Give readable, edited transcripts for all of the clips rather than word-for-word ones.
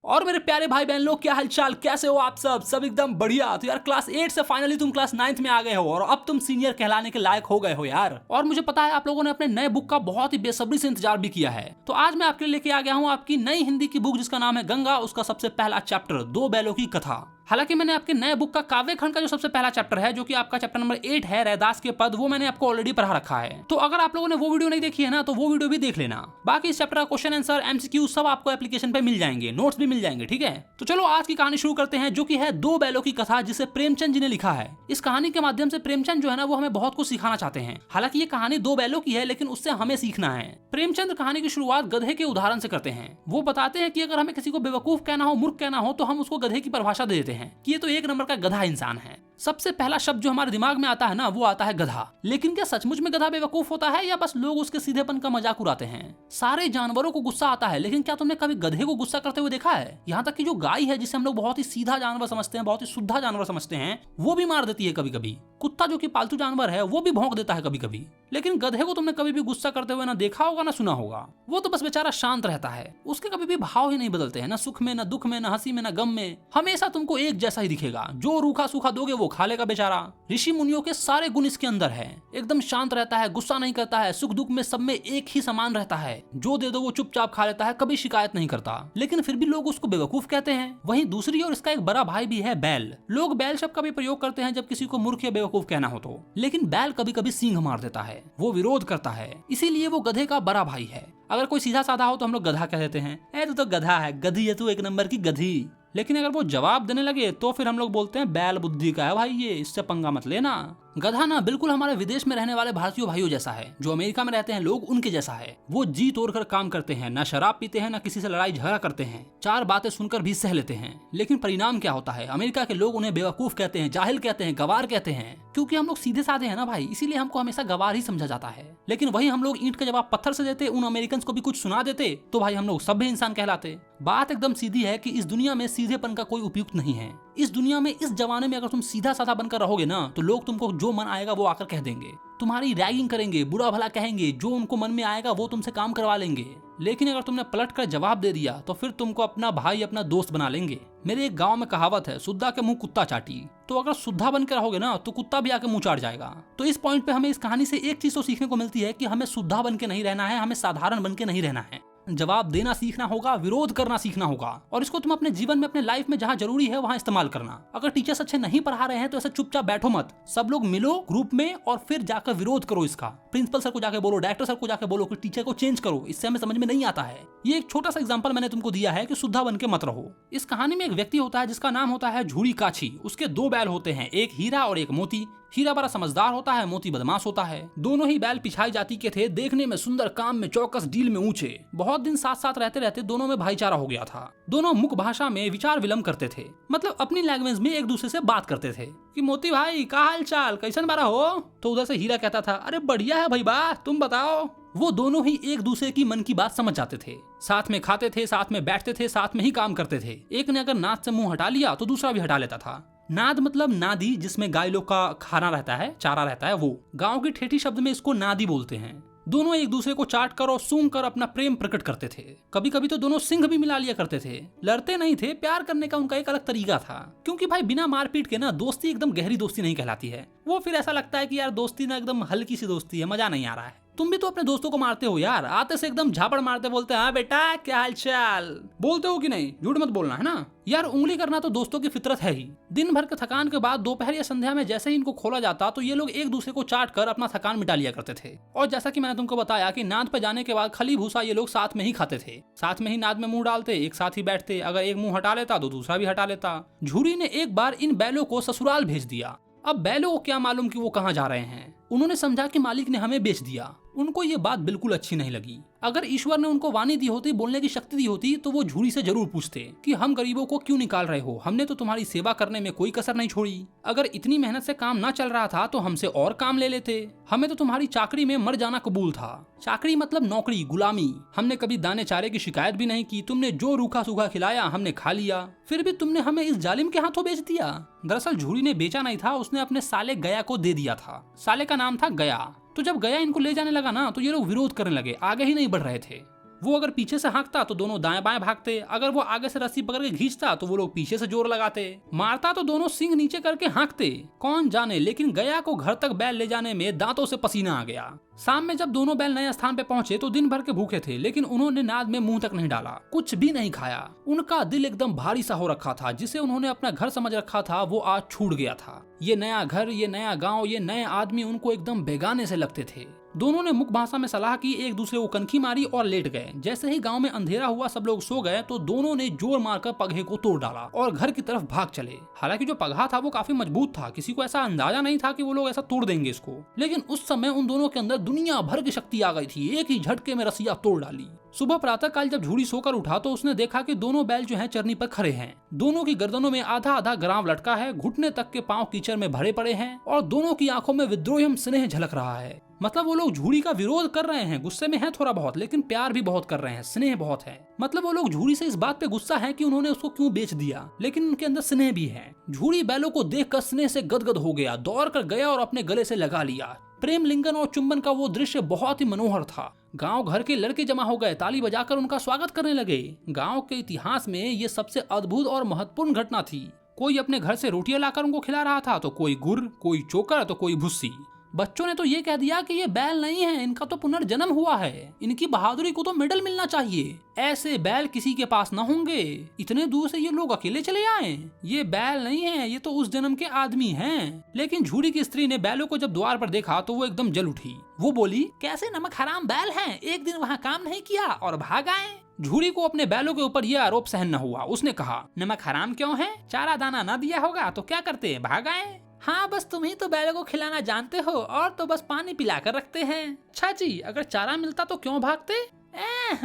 और मेरे प्यारे भाई बहन लोग, क्या हालचाल, कैसे हो आप सब एकदम बढ़िया। तो यार क्लास 8 से फाइनली तुम क्लास 9 में आ गए हो और अब तुम सीनियर कहलाने के लायक हो गए हो यार। और मुझे पता है आप लोगों ने अपने नए बुक का बहुत ही बेसब्री से इंतजार भी किया है। तो आज मैं आपके लिए लेके आ गया हूँ आपकी नई हिंदी की बुक जिसका नाम है गंगा। उसका सबसे पहला चैप्टर, दो बैलों की कथा। हालांकि मैंने आपके नए बुक का काव्य खंड का जो सबसे पहला चैप्टर है, जो कि आपका चैप्टर नंबर 8 है, रैदास के पद, वो मैंने आपको ऑलरेडी पढ़ा रखा है। तो अगर आप लोगों ने वो वीडियो नहीं देखी है ना, तो वो वीडियो भी देख लेना। बाकी इस चैप्टर का क्वेश्चन आंसर, एमसीक्यू सब आपको एप्लीकेशन पे मिल जाएंगे, नोट्स भी मिल जाएंगे, ठीक है। तो चलो आज की कहानी शुरू करते हैं, जो कि है दो बैलों की कथा, जिसे प्रेमचंद जी ने लिखा है। इस कहानी के माध्यम से प्रेमचंद जो है ना, वो हमें बहुत कुछ सिखाना चाहते हैं। हालांकि ये कहानी दो बैलों की है, लेकिन उससे हमें सीखना है। प्रेमचंद कहानी की शुरुआत गधे के उदाहरण से करते हैं। वो बताते हैं कि अगर हमें किसी को बेवकूफ कहना हो, मूर्ख कहना हो, तो हम उसको गधे की परिभाषा दे देते हैं कि ये तो एक नंबर का गधा इंसान है। सबसे पहला शब्द जो हमारे दिमाग में आता है ना, वो आता है गधा। लेकिन क्या सचमुच में गधा बेवकूफ होता है, या बस लोग उसके सीधेपन का मजाक उड़ाते हैं? सारे जानवरों को गुस्सा आता है, लेकिन क्या तुमने कभी गधे को गुस्सा करते हुए देखा है? यहाँ तक कि जो गाय है, जिसे हम लोग बहुत ही सीधा जानवर समझते हैं, बहुत ही शुद्ध जानवर समझते हैं, वो भी मार देती है कभी कभी। कुत्ता जो कि पालतू जानवर है, वो भी भौंक देता है कभी कभी। लेकिन गधे को तुमने कभी भी गुस्सा करते हुए ना देखा होगा, ना सुना होगा। वो तो बस बेचारा शांत रहता है, उसके कभी भी भाव ही नहीं बदलते हैं, ना सुख में, ना दुख में, ना हंसी में, ना गम में। हमेशा तुमको एक जैसा ही दिखेगा। जो रूखा सूखा दोगे वो खा लेगा बेचारा। ऋषि मुनियों के सारे गुण इसके अंदर है। एकदम शांत रहता है, गुस्सा नहीं करता है, सुख दुख में सब में एक ही समान रहता है। जो दे दो वो चुपचाप खा लेता है, कभी शिकायत नहीं करता। लेकिन फिर भी लोग उसको बेवकूफ कहते हैं। वहीं दूसरी ओर इसका एक बड़ा भाई भी है, बैल। लोग बैल शब्द का भी प्रयोग करते हैं जब किसी को मूर्ख या बेवकूफ कहना हो तो। लेकिन बैल कभी कभी सींग मार देता है, वो विरोध करता है, इसीलिए वो गधे का बड़ा भाई है। अगर कोई सीधा साधा हो तो हम लोग गधा कह देते हैं, ए तू तो गधा है, गधी है तू, एक नंबर की गधी। लेकिन अगर वो जवाब देने लगे तो फिर हम लोग बोलते हैं बैल बुद्धि का है भाई, ये इससे पंगा मत लेना। गधा ना बिल्कुल हमारे विदेश में रहने वाले भारतीय भाइयों जैसा है, जो अमेरिका में रहते हैं लोग, उनके जैसा है। वो जी तोड़कर काम करते हैं, ना शराब पीते हैं, ना किसी से लड़ाई झगड़ा करते हैं, चार बातें सुनकर भी सह लेते हैं। लेकिन परिणाम क्या होता है? अमेरिका के लोग उन्हें बेवकूफ कहते हैं, जाहिल कहते हैं, गवार कहते हैं। क्योंकि हम लोग सीधे साधे हैं ना भाई, इसीलिए हमको हमेशा गवार ही समझा जाता है। लेकिन वही हम लोग ईंट का जवाब पत्थर से देते, उन अमेरिकन को भी कुछ सुना देते, तो भाई हम लोग सभ्य इंसान कहलाते। बात एकदम सीधी है कि इस दुनिया में सीधेपन का कोई उपयुक्त नहीं है। इस दुनिया में, इस जमाने में अगर तुम सीधा साधा बनकर रहोगे ना, तो लोग तुमको जो मन आएगा वो आकर कह देंगे, तुम्हारी रैगिंग करेंगे, बुरा भला कहेंगे, जो उनको मन में आएगा वो तुमसे काम करवा लेंगे। लेकिन अगर तुमने पलट कर जवाब दे दिया तो फिर तुमको अपना भाई, अपना दोस्त बना लेंगे। मेरे एक गांव में कहावत है, सुद्धा के मुंह कुत्ता चाटी। तो अगर सुद्धा बनकर रहोगे ना, तो कुत्ता भी आके मुंह चाट जाएगा। तो इस पॉइंट पे हमें इस कहानी से एक चीज तो सीखने को मिलती है कि हमें सुद्धा बन के नहीं रहना है, हमें साधारण बन के नहीं रहना है। जवाब देना सीखना होगा, विरोध करना सीखना होगा, और इसको तुम अपने जीवन में, अपने लाइफ में जहां जरूरी है वहां इस्तेमाल करना। अगर टीचर्स अच्छे नहीं पढ़ा रहे हैं तो ऐसे चुपचाप बैठो मत, सब लोग मिलो ग्रुप में और फिर जाकर विरोध करो इसका। प्रिंसिपल सर को जाके बोलो, डायरेक्टर सर को जाके बोलो कि टीचर को चेंज करो, इससे हमें समझ में नहीं आता है। ये एक छोटा सा एग्जांपल मैंने तुमको दिया है कि शुद्धा बन के मत रहो। इस कहानी में एक व्यक्ति होता है जिसका नाम होता है झूड़ी काछी। उसके दो बैल होते हैं, एक हीरा और एक मोती। हीरा बड़ा समझदार होता है, मोती बदमाश होता है। दोनों ही बैल पिछाई जाति के थे, देखने में सुंदर, काम में चौकस, डील में ऊंचे। बहुत दिन साथ साथ रहते रहते दोनों में भाईचारा हो गया था। दोनों मुख भाषा में विचार विलम्ब करते थे, मतलब अपनी लैंग्वेज में एक दूसरे से बात करते थे कि मोती भाई का हाल चाल, कैसन बारा हो? तो उधर से हीरा कहता था, अरे बढ़िया है भाई बा, तुम बताओ। वो दोनों ही एक दूसरे की मन की बात समझ जाते थे, साथ में खाते थे, साथ में बैठते थे, साथ में ही काम करते थे। एक ने अगर नाद से मुंह हटा लिया तो दूसरा भी हटा लेता था। नाद मतलब नादी, जिसमें गाय लोग का खाना रहता है, चारा रहता है, वो गांव की ठेठी शब्द में इसको नादी बोलते हैं। दोनों एक दूसरे को चाट कर और सूंघ कर अपना प्रेम प्रकट करते थे। कभी कभी तो दोनों सिंह भी मिला लिया करते थे। लड़ते नहीं थे, प्यार करने का उनका एक अलग तरीका था। क्योंकि भाई बिना मारपीट के ना दोस्ती एकदम गहरी दोस्ती नहीं कहलाती है। वो फिर ऐसा लगता है कि यार दोस्ती ना एकदम हल्की सी दोस्ती है, मजा नहीं आ रहा है। तुम भी तो अपने दोस्तों को मारते हो यार, आते से एकदम झापड़ मारते, बोलते हाँ बेटा क्या हाल चाल, बोलते हो कि नहीं? झूठ मत बोलना है ना यार। उंगली करना तो दोस्तों की फितरत है ही। दिन भर के थकान के बाद दोपहर या संध्या में जैसे ही इनको खोला जाता तो ये लोग एक दूसरे को चाट कर अपना थकान मिटा लिया करते थे। और जैसा कि मैंने तुमको बताया कि नाद पे जाने के बाद खली भूसा ये लोग साथ में ही खाते थे, साथ में ही नाद में मुंह डालते, एक साथ ही बैठते। अगर एक मुंह हटा लेता तो दूसरा भी हटा लेता। झूरी ने एक बार इन बैलों को ससुराल भेज दिया। अब बैलों को क्या मालूम कि वो कहाँ जा रहे हैं। उन्होंने समझा कि मालिक ने हमें बेच दिया। उनको ये बात बिल्कुल अच्छी नहीं लगी। अगर ईश्वर ने उनको वाणी दी होती, बोलने की शक्ति दी होती, तो वो झूरी से जरूर पूछते कि हम गरीबों को क्यों निकाल रहे हो, हमने तो तुम्हारी सेवा करने में कोई कसर नहीं छोड़ी। अगर इतनी मेहनत से काम ना चल रहा था तो हमसे और काम ले लेते, हमें तो तुम्हारी चाकरी में मर जाना कबूल था। चाकरी मतलब नौकरी, गुलामी। हमने कभी दाने चारे की शिकायत भी नहीं की, तुमने जो रूखा सूखा खिलाया हमने खा लिया, फिर भी तुमने हमें इस जालिम के हाथों बेच दिया। दरअसल झूरी ने बेचा नहीं था, उसने अपने साले गया को दे दिया था। साले का नाम था गया। तो जब गया इनको ले जाने लगा ना, तो ये लोग विरोध करने लगे, आगे ही नहीं बढ़ रहे थे। वो अगर पीछे से हाँकता तो दोनों दाएं बाएं भागते, अगर वो आगे से रस्सी पकड़ के खींचता तो वो लोग पीछे से जोर लगाते, मारता तो दोनों सिंग नीचे करके हाँकते। कौन जाने, लेकिन गया को घर तक बैल ले जाने में दांतों से पसीना आ गया। शाम में जब दोनों बैल नए स्थान पे पहुंचे तो दिन भर के भूखे थे, लेकिन उन्होंने नाद में मुंह तक नहीं डाला, कुछ भी नहीं खाया। उनका दिल एकदम भारी सा हो रखा था। जिसे उन्होंने अपना घर समझ रखा था वो आज छूट गया था। ये नया घर, ये नया गांव, ये नए आदमी उनको एकदम बेगाने से लगते थे। दोनों ने मुख भाषा में सलाह की, एक दूसरे को कनखी मारी और लेट गए। जैसे ही गांव में अंधेरा हुआ, सब लोग सो गए तो दोनों ने जोर मारकर पगहे को तोड़ डाला और घर की तरफ भाग चले। हालांकि जो पगहा था वो काफी मजबूत था, किसी को ऐसा अंदाजा नहीं था कि वो लोग ऐसा तोड़ देंगे इसको। लेकिन उस समय उन दोनों के अंदर दुनिया भर की शक्ति आ गई थी, एक ही झटके में रस्सियां तोड़ डाली। सुबह प्रातः काल जब झूड़ी सोकर उठा तो उसने देखा कि दोनों बैल जो हैं चरनी पर खड़े हैं। दोनों की गर्दनों में आधा आधा ग्राव लटका है, घुटने तक के पांव कीचड़ में भरे पड़े हैं और दोनों की आंखों में विद्रोह स्नेह झलक रहा है। मतलब वो लोग झूड़ी का विरोध कर रहे हैं, गुस्से में है थोड़ा बहुत, लेकिन प्यार भी बहुत कर रहे हैं, स्नेह बहुत है। मतलब वो लोग झूड़ी से इस बात पे गुस्सा है कि उन्होंने उसको क्यों बेच दिया, लेकिन उनके अंदर स्नेह भी है। झूड़ी बैलों को देखकर स्नेह से गदगद हो गया, दौड़ कर गया और अपने गले से लगा लिया। प्रेम लिंगन और चुंबन का वो दृश्य बहुत ही मनोहर था। गांव घर के लड़के जमा हो गए, ताली बजाकर उनका स्वागत करने लगे। गांव के इतिहास में ये सबसे अद्भुत और महत्वपूर्ण घटना थी। कोई अपने घर से रोटियां लाकर उनको खिला रहा था, तो कोई गुड़, कोई चोकर, तो कोई भुस्सी। बच्चों ने तो ये कह दिया कि ये बैल नहीं है, इनका तो पुनर्जन्म हुआ है, इनकी बहादुरी को तो मेडल मिलना चाहिए। ऐसे बैल किसी के पास न होंगे, इतने दूर से ये लोग अकेले चले आए। ये बैल नहीं है, ये तो उस जन्म के आदमी हैं। लेकिन झूड़ी की स्त्री ने बैलों को जब द्वार पर देखा तो वो एकदम जल उठी। वो बोली, कैसे नमक हराम बैल हैं, एक दिन वहाँ काम नहीं किया और भाग आए। झूड़ी को अपने बैलों के ऊपर यह आरोप सहन न हुआ। उसने कहा, नमक हराम क्यों है, चारा दाना न दिया होगा तो क्या करते, भाग आए। हाँ, बस तुम ही तो बैलों को खिलाना जानते हो और तो बस पानी पिलाकर रखते हैं। अच्छा जी, अगर चारा मिलता तो क्यों भागते?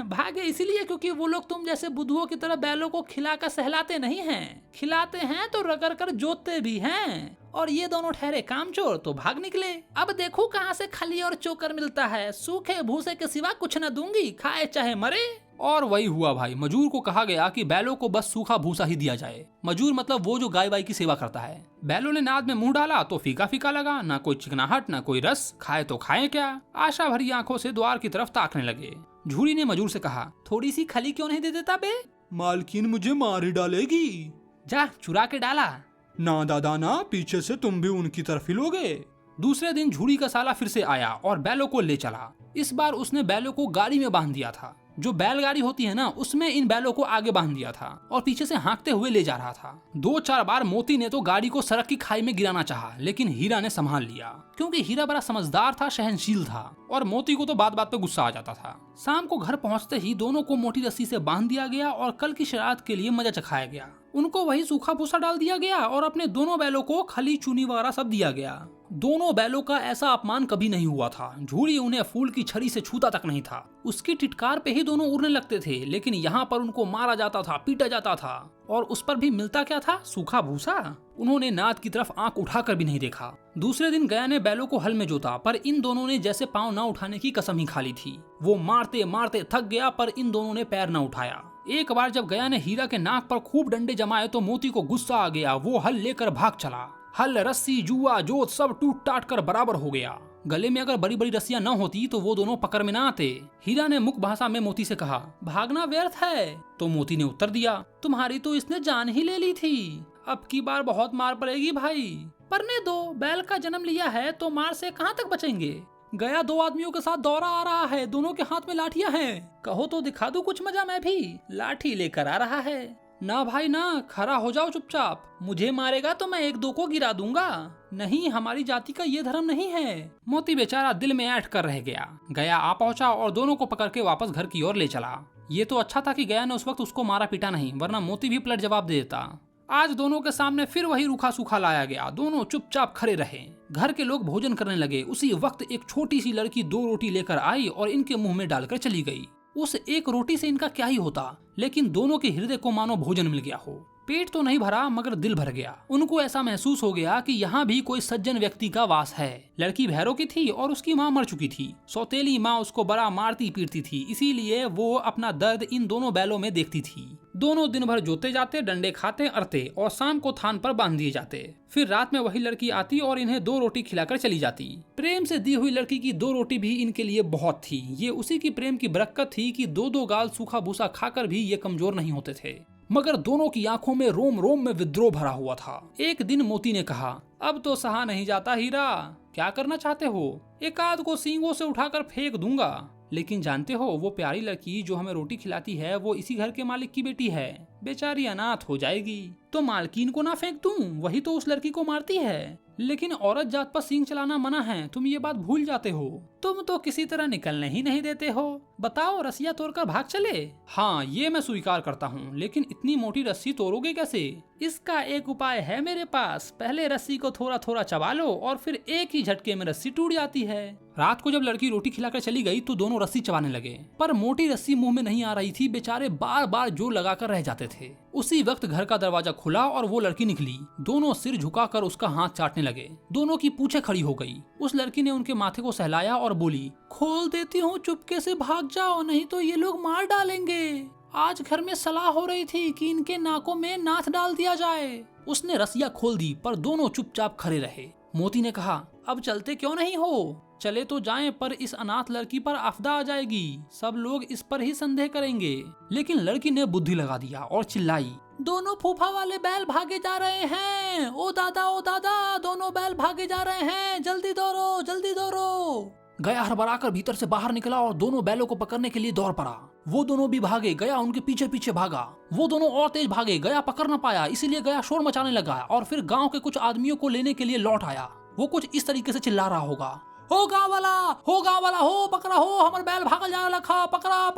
भागे इसीलिए क्योंकि वो लोग तुम जैसे बुद्धुओं की तरह बैलों को खिलाकर सहलाते नहीं हैं, खिलाते हैं तो रगड़ कर जोतते भी हैं। और ये दोनों ठहरे कामचोर तो भाग निकले। अब देखो कहाँ से खली और चोकर मिलता है, सूखे भूसे के सिवा कुछ न दूंगी, खाए चाहे मरे। और वही हुआ भाई। मजूर को कहा गया कि बैलों को बस सूखा भूसा ही दिया जाए। मजूर मतलब वो जो गाय वाई की सेवा करता है। बैलों ने नाद में मुंह डाला तो फीका फीका लगा, ना कोई चिकनाहट ना कोई रस, खाए तो खाए क्या। आशा भरी आंखों से द्वार की तरफ ताकने लगे। झूड़ी ने मजूर से कहा, थोड़ी सी खली क्यों नहीं दे देता बे? मालकिन मुझे मार ही डालेगी। जा चुरा के डाला। ना दादा ना, पीछे से तुम भी उनकी तरफ ही लोगे। दूसरे दिन झूड़ी का साला फिर से आया और बैलों को ले चला। इस बार उसने बैलों को गाड़ी में बांध दिया था। जो बैलगाड़ी होती है ना, उसमें इन बैलों को आगे बांध दिया था और पीछे से हाँकते हुए ले जा रहा था। 2-4 बार मोती ने तो गाड़ी को सड़क की खाई में गिराना चाहा, लेकिन हीरा ने संभाल लिया, क्योंकि हीरा बड़ा समझदार था, सहनशील था और मोती को तो बात बात पे गुस्सा आ जाता था। शाम को घर पहुंचते ही दोनों को मोटी रस्सी से बांध दिया गया और कल की शरारत के लिए मजा चखाया गया। उनको वही सूखा भूसा डाल दिया गया और अपने दोनों बैलों को खली चूनी वगैरह सब दिया गया। दोनों बैलों का ऐसा अपमान कभी नहीं हुआ था। झूड़ी उन्हें फूल की छड़ी से छूता तक नहीं था। उसकी टिटकार पे ही दोनों उड़ने लगते थे, लेकिन यहाँ पर उनको मारा जाता था, पीटा जाता था और उस पर भी मिलता क्या था, सूखा भूसा। उन्होंने नाद की तरफ आंख उठाकर भी नहीं देखा। दूसरे दिन गया ने बैलों को हल में जोता, पर इन दोनों ने जैसे पांव न उठाने की कसम ही खा ली थी। वो मारते मारते थक गया, पर इन दोनों ने पैर न उठाया। एक बार जब गया ने हीरा के नाक पर खूब डंडे जमाए तो मोती को गुस्सा आ गया। वो हल लेकर भाग चला। हल, रस्सी, जुआ, जोत सब टूट टाट कर बराबर हो गया। गले में अगर बड़ी बड़ी रस्सियां न होती तो वो दोनों पकड़ में न आते। हीरा ने मुख भाषा में मोती से कहा, भागना व्यर्थ है। तो मोती ने उत्तर दिया, तुम्हारी तो इसने जान ही ले ली थी, अब की बार बहुत मार पड़ेगी भाई। परने दो, बैल का जन्म लिया है तो मार से कहाँ तक बचेंगे। गया 2 आदमियों के साथ दौड़ा आ रहा है, दोनों के हाथ में लाठियां हैं। कहो तो दिखा दूं कुछ मजा, मैं भी लाठी लेकर आ रहा है। ना भाई ना, खड़ा हो जाओ चुपचाप। मुझे मारेगा तो मैं 1-2 को गिरा दूंगा। नहीं, हमारी जाति का ये धर्म नहीं है। मोती बेचारा दिल में ऐठ कर रह गया। गया आ पहुंचा और दोनों को पकड़ के वापस घर की ओर ले चला। ये तो अच्छा था कि गया ने उस वक्त उसको मारा पीटा नहीं, वरना मोती भी पलट जवाब दे देता। आज दोनों के सामने फिर वही रूखा सूखा लाया गया। दोनों चुपचाप खड़े रहे। घर के लोग भोजन करने लगे। उसी वक्त एक छोटी सी लड़की 2 रोटी लेकर आई और इनके मुंह में डालकर चली गई। उस एक रोटी से इनका क्या ही होता, लेकिन दोनों के हृदय को मानो भोजन मिल गया हो। पेट तो नहीं भरा मगर दिल भर गया। उनको ऐसा महसूस हो गया कि यहाँ भी कोई सज्जन व्यक्ति का वास है। लड़की भैरों की थी और उसकी माँ मर चुकी थी। सौतेली माँ उसको बड़ा मारती पीटती थी, इसीलिए वो अपना दर्द इन दोनों बैलों में देखती थी। दोनों दिन भर जोते जाते, डंडे खाते अरते और शाम को थान पर बांध दिए जाते। फिर रात में वही लड़की आती और इन्हें 2 रोटी खिलाकर चली जाती। प्रेम से दी हुई लड़की की 2 रोटी भी इनके लिए बहुत थी। ये उसी की प्रेम की बरकत थी कि 2-2 गाल सूखा भूसा खाकर भी ये कमजोर नहीं होते थे। मगर दोनों की आंखों में रोम रोम में विद्रोह भरा हुआ था। एक दिन मोती ने कहा, अब तो सहा नहीं जाता हीरा, क्या करना चाहते हो? एक आध को सींगों से उठाकर फेंक दूंगा। लेकिन जानते हो, वो प्यारी लड़की जो हमें रोटी खिलाती है वो इसी घर के मालिक की बेटी है। बेचारी अनाथ हो जाएगी। तो मालकिन को ना फेंक दूं? वही तो उस लड़की को मारती है। लेकिन औरत जात पर सींग चलाना मना है, तुम ये बात भूल जाते हो। तुम तो किसी तरह निकलने ही नहीं देते हो। बताओ, रस्सियां तोड़कर भाग चले? हाँ, ये मैं स्वीकार करता हूँ, लेकिन इतनी मोटी रस्सी तोड़ोगे कैसे? इसका एक उपाय है मेरे पास। पहले रस्सी को थोड़ा थोड़ा चबा लो और फिर एक ही झटके में रस्सी टूट जाती है। रात को जब लड़की रोटी खिलाकर चली गई तो दोनों रस्सी चबाने लगे, पर मोटी रस्सी मुंह में नहीं आ रही थी। बेचारे बार बार जोर लगाकर रह जाते थे। उसी वक्त घर का दरवाजा खुला और वो लड़की निकली। दोनों सिर झुकाकर उसका हाथ चाटने लगे। दोनों की पूंछें खड़ी हो गई। उस लड़की ने उनके माथे को सहलाया और बोली, खोल देती हूँ, चुपके से भाग जाओ, नहीं तो ये लोग मार डालेंगे। आज घर में सलाह हो रही थी कि इनके नाकों में नाथ डाल दिया जाए। उसने रस्सियां खोल दी, पर दोनों चुपचाप खड़े रहे। मोती ने कहा, अब चलते क्यों नहीं हो? चले तो जाएं, पर इस अनाथ लड़की पर आपदा आ जाएगी। सब लोग इस पर ही संदेह करेंगे। लेकिन लड़की ने बुद्धि लगा दिया और चिल्लाई, दोनों फूफा वाले बैल भागे जा रहे हैं। ओ दादा, दोनों बैल भागे जा रहे हैं। जल्दी दौड़ो, जल्दी दौड़ो। गया हड़बड़ाकर भीतर से बाहर निकला और दोनों बैलों को पकड़ने के लिए दौड़ पड़ा। वो दोनों भी भागे। गया उनके पीछे पीछे भागा। वो दोनों और तेज भागे। गया पकड़ न पाया, इसीलिए गया शोर मचाने लगा और फिर गांव के कुछ आदमियों को लेने के लिए लौट आया। वो कुछ इस तरीके से चिल्ला रहा होगा, हो गांव वाला, हो पकड़ा, हो हमारे बैल भागल जा रखा, पकड़ा।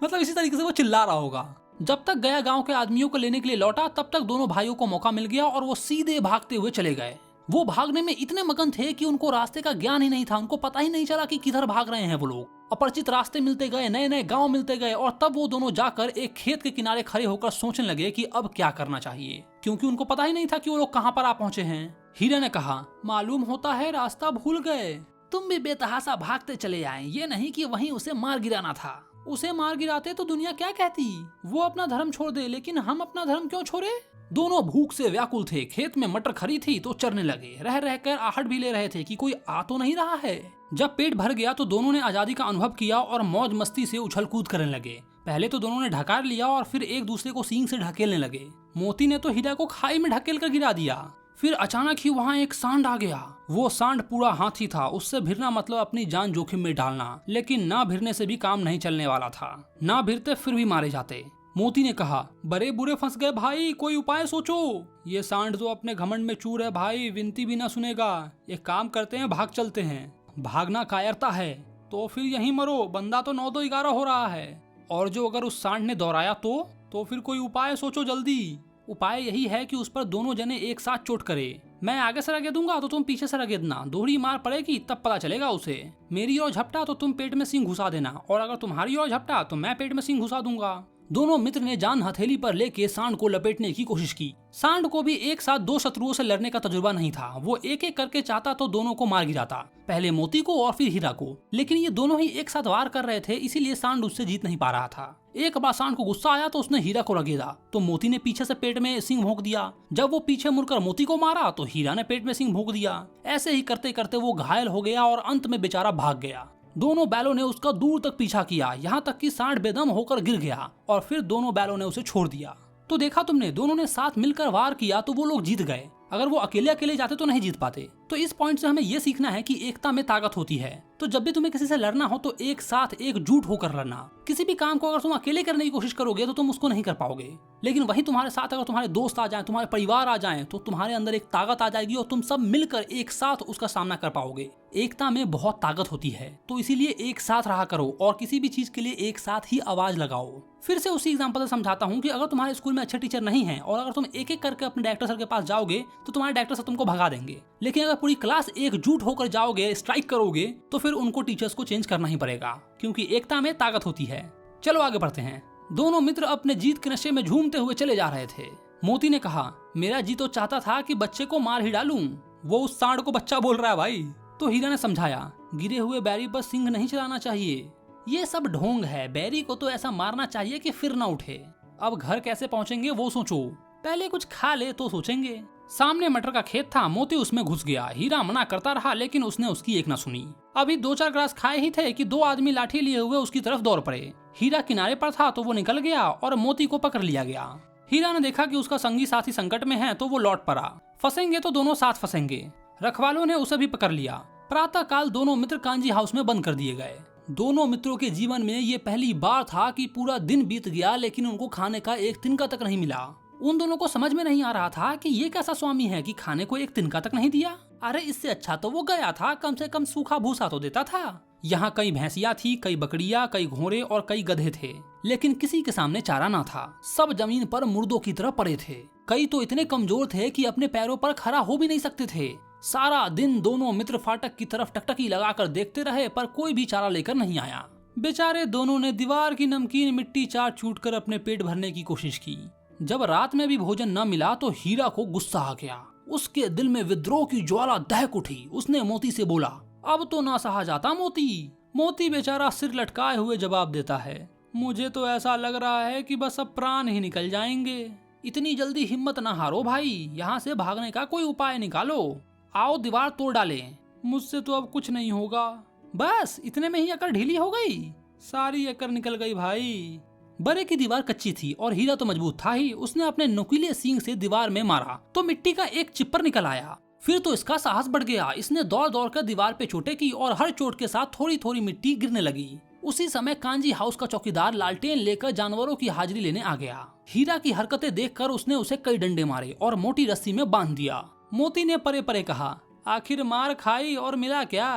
मतलब इसी तरीके से वो चिल्ला रहा होगा। जब तक गया गांव के आदमियों को लेने के लिए लौटा, तब तक दोनों भाइयों को मौका मिल गया और वो सीधे भागते हुए चले गए। वो भागने में इतने मगन थे कि उनको रास्ते का ज्ञान ही नहीं था। उनको पता ही नहीं चला कि किधर भाग रहे हैं वो लोग। अपरिचित रास्ते मिलते गए, नए नए गांव मिलते गए और तब वो दोनों जाकर एक खेत के किनारे खड़े होकर सोचने लगे कि अब क्या करना चाहिए, क्योंकि उनको पता ही नहीं था कि वो लोग कहां पर आ पहुंचे हैं। हीरा ने कहा, मालूम होता है रास्ता भूल गए। तुम भी बेतहासा भागते चले आए, ये नहीं कि वहीं उसे मार गिराना था। उसे मार गिराते तो दुनिया क्या कहती? वो अपना धर्म छोड़ दे, लेकिन हम अपना धर्म क्यों छोड़े? दोनों भूख से व्याकुल थे। खेत में मटर खरी थी तो चरने लगे। रह रहकर आहट भी ले रहे थे कि कोई आ तो नहीं रहा है। जब पेट भर गया तो दोनों ने आजादी का अनुभव किया और मौज मस्ती से उछल कूद करने लगे। पहले तो दोनों ने ढकार लिया और फिर एक दूसरे को सींग से ढकेलने लगे। मोती ने तो हीरा को खाई में ढकेल कर गिरा दिया। फिर अचानक ही वहाँ एक सांड आ गया। वो सांड पूरा हाथी था। उससे भिड़ना मतलब अपनी जान जोखिम में डालना। लेकिन ना भिड़ने से भी काम नहीं चलने वाला था। ना भिड़ते फिर भी मारे जाते। मोती ने कहा, बड़े बुरे फंस गए भाई, कोई उपाय सोचो। ये सांड तो अपने घमंड में चूर है भाई, विनती भी ना सुनेगा। एक काम करते हैं, भाग चलते हैं। भागना कायरता है तो फिर यहीं मरो। बंदा तो 9-2-11 हो रहा है। और जो अगर उस सांड ने दोहराया तो फिर कोई उपाय सोचो जल्दी। उपाय यही है कि उस पर दोनों जने एक साथ चोट करे। मैं आगे से रगेद दूंगा तो तुम पीछे से रगेद देना। दोहरी मार पड़ेगी तब पता चलेगा उसे। मेरी ओर झपटा तो तुम पेट में सींग घुसा देना, और अगर तुम्हारी ओर झपटा तो मैं पेट में सींग घुसा दूंगा। दोनों मित्र ने जान हथेली पर लेके सांड को लपेटने की कोशिश की। सांड को भी एक साथ 2 शत्रुओं से लड़ने का तजुर्बा नहीं था। वो एक एक करके चाहता तो दोनों को मार गिराता, पहले मोती को और फिर हीरा को। लेकिन ये दोनों ही एक साथ वार कर रहे थे, इसीलिए सांड उससे जीत नहीं पा रहा था। एक बार सांड को गुस्सा आया तो उसने हीरा को रगेदा तो मोती ने पीछे से पेट में सींग भोंक दिया। जब वो पीछे मुड़कर मोती को मारा तो हीरा ने पेट में सींग भोंक दिया। ऐसे ही करते करते वो घायल हो गया और अंत में बेचारा भाग गया। दोनों बैलों ने उसका दूर तक पीछा किया, यहाँ तक कि सांड बेदम होकर गिर गया और फिर दोनों बैलों ने उसे छोड़ दिया। तो देखा तुमने, दोनों ने साथ मिलकर वार किया तो वो लोग जीत गए। अगर वो अकेले अकेले जाते तो नहीं जीत पाते। तो इस पॉइंट से हमें ये सीखना है कि एकता में ताकत होती है। तो जब भी तुम्हें किसी से लड़ना हो तो एक साथ एकजुट होकर लड़ना। किसी भी काम को अगर तुम अकेले करने की कोशिश करोगे तो तुम उसको नहीं कर पाओगे। लेकिन वही तुम्हारे साथ अगर तुम्हारे दोस्त आ जाएं, तुम्हारे परिवार आ जाएं, तो तुम्हारे अंदर एक ताकत आ जाएगी और तुम सब मिलकर एक साथ उसका सामना कर पाओगे। एकता में बहुत ताकत होती है, तो इसीलिए एक साथ रहा करो और किसी भी चीज के लिए एक साथ ही आवाज लगाओ। फिर से उसी एग्जांपल से समझाता हूँ कि अगर तुम्हारे स्कूल में अच्छे टीचर नहीं हैं और अगर तुम एक एक करके अपने डायरेक्टर सर के पास जाओगे तो तुम्हारे डायरेक्टर सर तुमको भगा देंगे। लेकिन अगर पूरी क्लास एकजुट होकर जाओगे, स्ट्राइक करोगे, तो फिर उनको टीचर्स को चेंज करना ही पड़ेगा, क्योंकि एकता में ताकत होती है। चलो आगे बढ़ते हैं। दोनों मित्र अपने जीत के नशे में झूमते हुए चले जा रहे थे। मोती ने कहा, मेरा जी तो चाहता था कि बच्चे को मार ही डालूं। वो उस सांड को बच्चा बोल रहा है भाई। तो हीरा ने समझाया, गिरे हुए बैरी पर सींग नहीं चलाना चाहिए। ये सब ढोंग है, बैरी को तो ऐसा मारना चाहिए कि फिर ना उठे। अब घर कैसे पहुंचेंगे वो सोचो, पहले कुछ खा ले तो सोचेंगे। सामने मटर का खेत था, मोती उसमें घुस गया। हीरा मना करता रहा लेकिन उसने उसकी एक ना सुनी। अभी 2-4 ग्रास खाए ही थे कि 2 आदमी लाठी लिए हुए उसकी तरफ दौड़ पड़े। हीरा किनारे पर था तो वो निकल गया और मोती को पकड़ लिया गया। हीरा ने देखा कि उसका संगी साथी संकट में है तो वो लौट पड़ा। फंसेंगे तो दोनों साथ फंसेंगे। रखवालों ने उसे भी पकड़ लिया। प्रातः काल दोनों मित्र कांजी हाउस में बंद कर दिए गए। दोनों मित्रों के जीवन में ये पहली बार था कि पूरा दिन बीत गया लेकिन उनको खाने का एक तिनका तक नहीं मिला। उन दोनों को समझ में नहीं आ रहा था कि ये कैसा स्वामी है कि खाने को एक तिनका तक नहीं दिया। अरे इससे अच्छा तो वो गया था, कम से कम सूखा भूसा तो देता था। यहाँ कई भैंसिया थी, कई बकरियां, कई घोड़े और कई गधे थे, लेकिन किसी के सामने चारा ना था। सब जमीन पर मुर्दों की तरह पड़े थे। कई तो इतने कमजोर थे कि अपने पैरों पर खड़ा हो भी नहीं सकते थे। सारा दिन दोनों मित्र फाटक की तरफ टकटकी लगाकर देखते रहे पर कोई भी चारा लेकर नहीं आया। बेचारे दोनों ने दीवार की नमकीन मिट्टी चाट चूट कर अपने पेट भरने की कोशिश की। जब रात में भी भोजन न मिला तो हीरा को गुस्सा आ गया। उसके दिल में विद्रोह की ज्वाला दहक उठी। उसने मोती से बोला, अब तो ना सहा जाता मोती। मोती बेचारा सिर लटकाए हुए जवाब देता है, मुझे तो ऐसा लग रहा है कि बस अब प्राण ही निकल जाएंगे। इतनी जल्दी हिम्मत ना हारो भाई, यहाँ से भागने का कोई उपाय निकालो। आओ दीवार तोड़ डालें। मुझसे तो अब कुछ नहीं होगा। बस इतने में ही अकड़ ढीली हो गई। सारी अकड़ निकल गई भाई। बरे की दीवार कच्ची थी और हीरा तो मजबूत था ही। उसने अपने नुकीले सींग से दीवार में मारा तो मिट्टी का एक चिप्पर निकल आया। फिर तो इसका साहस बढ़ गया। इसने दौड़ दौड़ कर दीवार पे चोटें की और हर चोट के साथ थोड़ी थोड़ी मिट्टी गिरने लगी। उसी समय कांजी हाउस का चौकीदार लालटेन लेकर जानवरों की हाजिरी लेने आ गया। हीरा की हरकतें देखकर उसने उसे कई डंडे मारे और मोटी रस्सी में बांध दिया। मोती ने परे परे कहा, आखिर मार खाई और मिला क्या?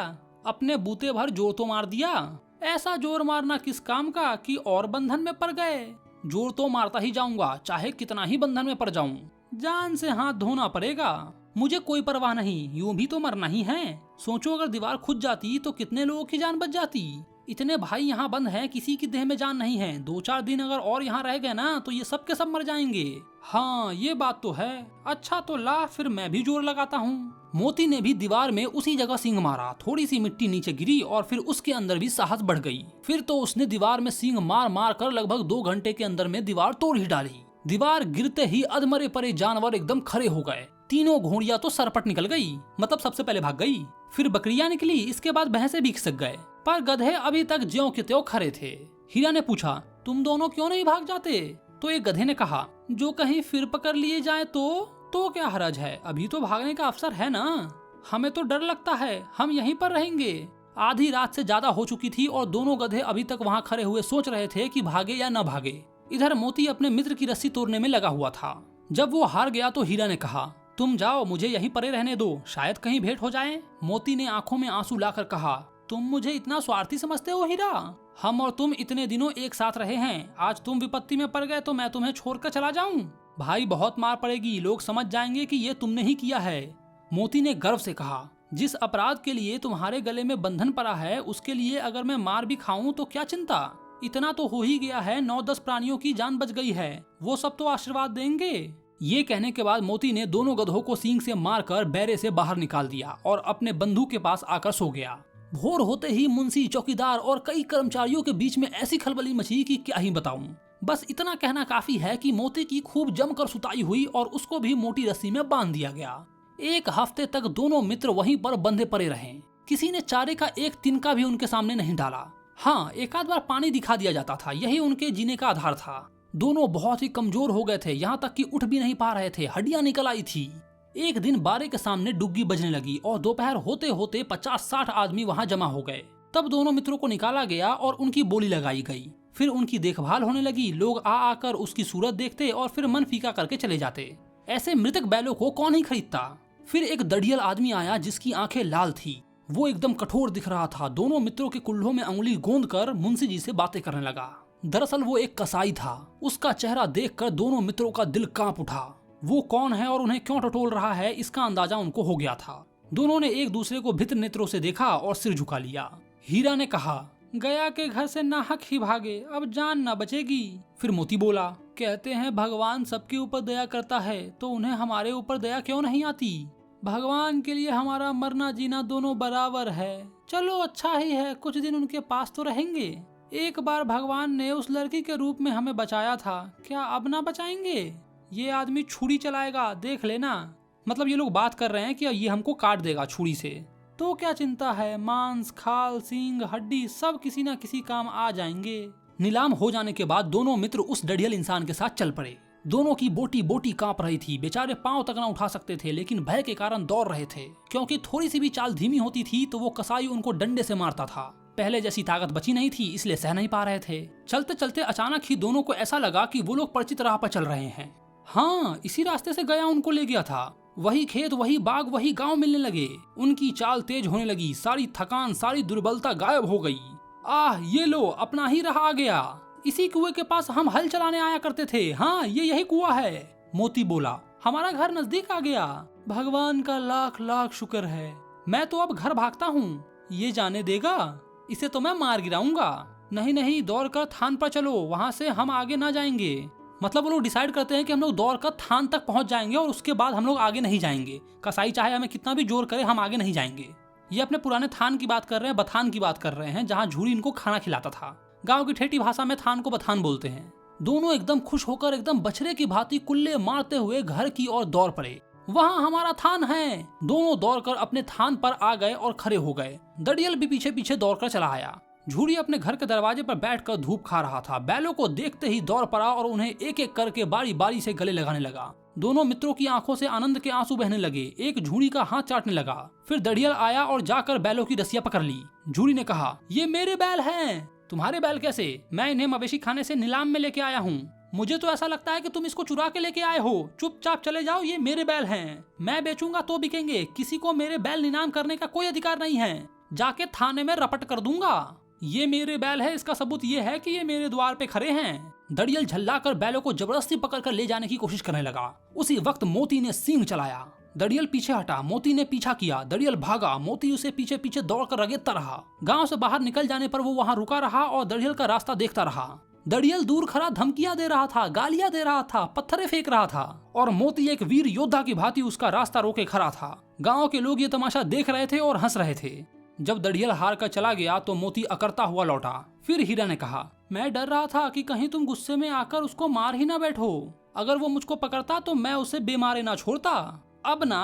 अपने बूते भर जोर तो मार दिया। ऐसा जोर मारना किस काम का कि और बंधन में पड़ गए। जोर तो मारता ही जाऊंगा, चाहे कितना ही बंधन में पड़ जाऊं। जान से हाथ धोना पड़ेगा। मुझे कोई परवाह नहीं, यूं भी तो मरना ही है। सोचो अगर दीवार खुद जाती तो कितने लोगों की जान बच जाती। इतने भाई यहाँ बंद हैं, किसी की देह में जान नहीं है। 2-4 दिन अगर और यहाँ रह गए ना तो ये सब के सब मर जाएंगे। हाँ ये बात तो है। अच्छा तो ला फिर मैं भी जोर लगाता हूँ। मोती ने भी दीवार में उसी जगह सींग मारा। थोड़ी सी मिट्टी नीचे गिरी और फिर उसके अंदर भी साहस बढ़ गई। फिर तो उसने दीवार में सींग मार मार कर लगभग 2 घंटे के अंदर में दीवार तोड़ ही डाली। दीवार गिरते ही अधमरे परे जानवर एकदम खड़े हो गए। तीनों घोड़ियां तो सरपट निकल गई, मतलब सबसे पहले भाग गई। फिर बकरियां निकली, इसके बाद भैंसे भी खिसक गए, पर गधे अभी तक ज्यों के त्यों खड़े थे। हीरा ने पूछा, तुम दोनों क्यों नहीं भाग जाते? तो एक गधे ने कहा, जो कहीं फिर पकड़ लिए जाए तो क्या हरज है, अभी तो भागने का अवसर है ना। हमें तो डर लगता है, हम यहीं पर रहेंगे। आधी रात से ज्यादा हो चुकी थी और दोनों गधे अभी तक वहाँ खड़े हुए सोच रहे थे कि भागे या न भागे। इधर मोती अपने मित्र की रस्सी तोड़ने में लगा हुआ था। जब वो हार गया तो हीरा ने कहा, तुम जाओ, मुझे यहीं परे रहने दो, शायद कहीं भेंट हो जाए। मोती ने आंखों में आंसू लाकर कहा, तुम मुझे इतना स्वार्थी समझते हो हीरा? हम और तुम इतने दिनों एक साथ रहे हैं, आज तुम विपत्ति में पड़ गए तो मैं तुम्हें छोड़कर चला जाऊं? भाई बहुत मार पड़ेगी, लोग समझ जाएंगे कि ये तुमने ही किया है। मोती ने गर्व से कहा, जिस अपराध के लिए तुम्हारे गले में बंधन पड़ा है उसके लिए अगर मैं मार भी खाऊं तो क्या चिंता। इतना तो हो ही गया है, 9-10 प्राणियों की जान बच गई है, वो सब तो आशीर्वाद देंगे। ये कहने के बाद मोती ने दोनों गधों को सींग से मारकर बैरे से बाहर निकाल दिया और अपने बंधु के पास आकर सो गया। भोर होते ही मुंशी, चौकीदार और कई कर्मचारियों के बीच में ऐसी खलबली मची कि क्या ही बताऊं। बस इतना कहना काफी है कि मोती की खूब जमकर सुताई हुई और उसको भी मोटी रस्सी में बांध दिया गया। 1 हफ्ते तक दोनों मित्र वहीं पर बंधे पड़े रहे। किसी ने चारे का एक तिनका भी उनके सामने नहीं डाला। हाँ, एक आध बार पानी दिखा दिया जाता था, यही उनके जीने का आधार था। दोनों बहुत ही कमजोर हो गए थे, यहाँ तक कि उठ भी नहीं पा रहे थे, हड्डियां निकल आई थी। एक दिन बारे के सामने डुग्गी बजने लगी और दोपहर होते होते 50-60 आदमी वहाँ जमा हो गए। तब दोनों मित्रों को निकाला गया और उनकी बोली लगाई गई। फिर उनकी देखभाल होने लगी। लोग आ आकर उसकी सूरत देखते और फिर मन फीका करके चले जाते। ऐसे मृतक बैलों को कौन ही खरीदता। फिर एक दड़ियल आदमी आया जिसकी आंखें लाल थी। वो एकदम कठोर दिख रहा था। दोनों मित्रों के कुल्हों में अंगुली गोंद कर मुंशी जी से बातें करने लगा। दरअसल वो एक कसाई था। उसका चेहरा देखकर दोनों मित्रों का दिल कांप उठा। वो कौन है और उन्हें क्यों टटोल रहा है इसका अंदाजा उनको हो गया था। दोनों ने एक दूसरे को भित्र नेत्रों से देखा और सिर झुका लिया। हीरा ने कहा, गया के घर से नाहक ही भागे, अब जान न बचेगी। फिर मोती बोला, कहते हैं भगवान सबके ऊपर दया करता है, तो उन्हें हमारे ऊपर दया क्यों नहीं आती? भगवान के लिए हमारा मरना जीना दोनों बराबर है। चलो अच्छा ही है, कुछ दिन उनके पास तो रहेंगे। एक बार भगवान ने उस लड़की के रूप में हमें बचाया था, क्या अब ना बचाएंगे? ये आदमी छुरी चलाएगा, देख लेना। मतलब ये लोग बात कर रहे हैं कि ये हमको काट देगा छुरी से। तो क्या चिंता है, मांस, खाल, सींग, हड्डी सब किसी ना किसी काम आ जाएंगे। नीलाम हो जाने के बाद दोनों मित्र उस डढ़ियल इंसान के साथ चल पड़े। दोनों की बोटी बोटी कांप रही थी, बेचारे पांव तक ना उठा सकते थे, लेकिन भय के कारण दौड़ रहे थे, क्योंकि थोड़ी सी भी चाल धीमी होती थी तो वो कसाई उनको डंडे से मारता था। पहले जैसी ताकत बची नहीं थी, इसलिए सह नहीं पा रहे थे। चलते चलते अचानक ही दोनों को ऐसा लगा कि वो लोग परिचित राह पर चल रहे हैं। हाँ, इसी रास्ते से गया उनको ले गया था। वही खेत, वही बाग, वही गांव मिलने लगे। उनकी चाल तेज होने लगी, सारी थकान, सारी दुर्बलता गायब हो गई। आह, ये लो, अपना ही राह आ गया। इसी कुएं के पास हम हल चलाने आया करते थे। हाँ, ये यही कुआं है। मोती बोला, हमारा घर नजदीक आ गया। भगवान का लाख लाख शुक्र है। मैं तो अब घर भागता हूँ। ये जाने देगा? इसे तो मैं मार गिराऊंगा। नहीं नहीं, दौड़कर थान पर चलो, वहाँ से हम आगे ना जाएंगे। मतलब वो लोग डिसाइड करते हैं कि हम लोग दौड़कर थान तक पहुंच जाएंगे और उसके बाद हम लोग आगे नहीं जाएंगे। कसाई चाहे हमें कितना भी जोर करे, हम आगे नहीं जाएंगे। ये अपने पुराने थान की बात कर रहे हैं, बथान की बात कर रहे हैं, जहाँ झूरी इनको खाना खिलाता था। गांव की ठेठी भाषा में थान को बथान बोलते हैं। दोनों एकदम खुश होकर एकदम बछड़े की भांति कुल्ले मारते हुए घर की ओर दौड़ पड़े। वहाँ हमारा थान है। दोनों दौड़कर अपने थान पर आ गए और खड़े हो गए। दड़ियल भी पीछे पीछे दौड़कर चला आया। झूरी अपने घर के दरवाजे पर बैठकर धूप खा रहा था। बैलों को देखते ही दौड़ पड़ा और उन्हें एक एक करके बारी बारी से गले लगाने लगा। दोनों मित्रों की आंखों से आनंद के आंसू बहने लगे। एक झूरी का हाथ चाटने लगा। फिर दड़ियल आया और जाकर बैलों की रस्सियां पकड़ ली। झूरी ने कहा, ये मेरे बैल हैं। तुम्हारे बैल कैसे? मैं इन्हें मवेशी खाने से नीलाम में लेके आया हूँ। मुझे तो ऐसा लगता है कि तुम इसको चुरा के लेके आए हो। चुपचाप चले जाओ, ये मेरे बैल हैं। मैं बेचूंगा तो बिकेंगे। किसी को मेरे बैल नीलाम करने का कोई अधिकार नहीं है। जाके थाने में रपट कर दूंगा। ये मेरे बैल है, इसका सबूत ये है कि ये मेरे द्वार पे खड़े हैं। दड़ियल झल्लाकर बैलों को जबरदस्ती पकड़कर ले जाने की कोशिश करने लगा। उसी वक्त मोती ने सींग चलाया। दड़ियल पीछे हटा, मोती ने पीछा किया। दड़ियल भागा, मोती उसे पीछे पीछे दौड़कर रगेदता रहा। गांव से बाहर निकल जाने पर वो वहां रुका रहा और दड़ियल का रास्ता देखता रहा। दड़ियल दूर खड़ा धमकियां दे रहा था, गालियां दे रहा था, पत्थरे फेंक रहा था और मोती एक वीर योद्धा की भांति उसका रास्ता रोके खड़ा था। गांव के लोग ये तमाशा देख रहे थे और हंस रहे थे। जब दड़ियल हार कर चला गया तो मोती अकड़ता हुआ लौटा। फिर हीरा ने कहा, मैं डर रहा था कि कहीं तुम गुस्से में आकर उसको मार ही ना बैठो। अगर वो मुझको पकड़ता तो मैं उसे बेमारे ना छोड़ता। अब ना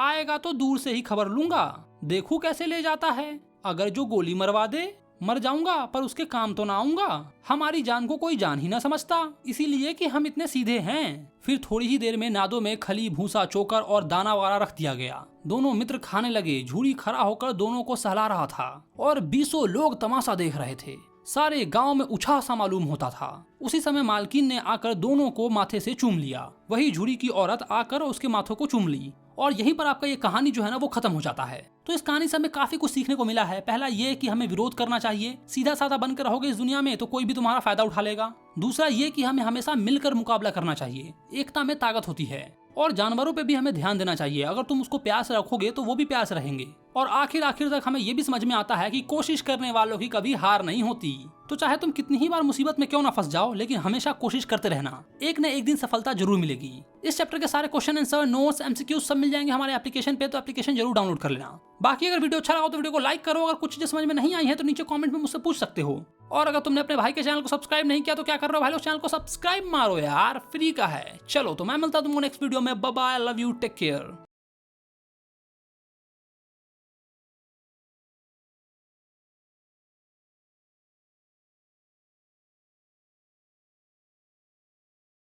आएगा तो दूर से ही खबर लूंगा, देखूं कैसे ले जाता है। अगर जो गोली मरवा दे, मर जाऊंगा पर उसके काम तो ना आऊंगा। हमारी जान को कोई जान ही ना समझता, इसीलिए कि हम इतने सीधे हैं। फिर थोड़ी ही देर में नादों में खली, भूसा, चोकर और दाना वाला रख दिया गया। दोनों मित्र खाने लगे। झूरी खड़ा होकर दोनों को सहला रहा था और 20 लोग तमाशा देख रहे थे। सारे गांव में उछाह सा मालूम होता था। उसी समय मालकिन ने आकर दोनों को माथे से चूम लिया। वही झूरी की औरत आकर उसके माथों को चूम ली और यहीं पर आपका ये कहानी जो है ना वो खत्म हो जाता है। तो इस कहानी से हमें काफी कुछ सीखने को मिला है। पहला ये कि हमें विरोध करना चाहिए। सीधा साधा बनकर रहोगे इस दुनिया में तो कोई भी तुम्हारा फायदा उठा लेगा। दूसरा ये कि हमें हमेशा मिलकर मुकाबला करना चाहिए, एकता में ताकत होती है। और जानवरों पे भी हमें ध्यान देना चाहिए, अगर तुम उसको प्यार से रखोगे तो वो भी प्यार से रहेंगे। और आखिर तक हमें ये भी समझ में आता है कि कोशिश करने वालों की कभी हार नहीं होती। तो चाहे तुम कितनी ही बार मुसीबत में क्यों ना फंस जाओ, लेकिन हमेशा कोशिश करते रहना, एक न एक दिन सफलता जरूर मिलेगी। इस चैप्टर के सारे क्वेश्चन आंसर, नोट्स, एमसीक्यू सब मिल जाएंगे हमारे एप्लीकेशन पे, तो एप्लीकेशन जरूर डाउनलोड कर लेना। बाकी अगर वीडियो अच्छा लगा तो वीडियो को लाइक करो। अगर कुछ चीजें समझ में नहीं आई है तो नीचे कमेंट में मुझसे पूछ सकते हो। और अगर तुमने अपने भाई के चैनल को सब्सक्राइब नहीं किया तो क्या कर रहे हो भाई लोग, चैनल को सब्सक्राइब मारो यार, फ्री का है। चलो तो मैं मिलता हूं तुमको नेक्स्ट वीडियो में। Bye bye, love you, take care.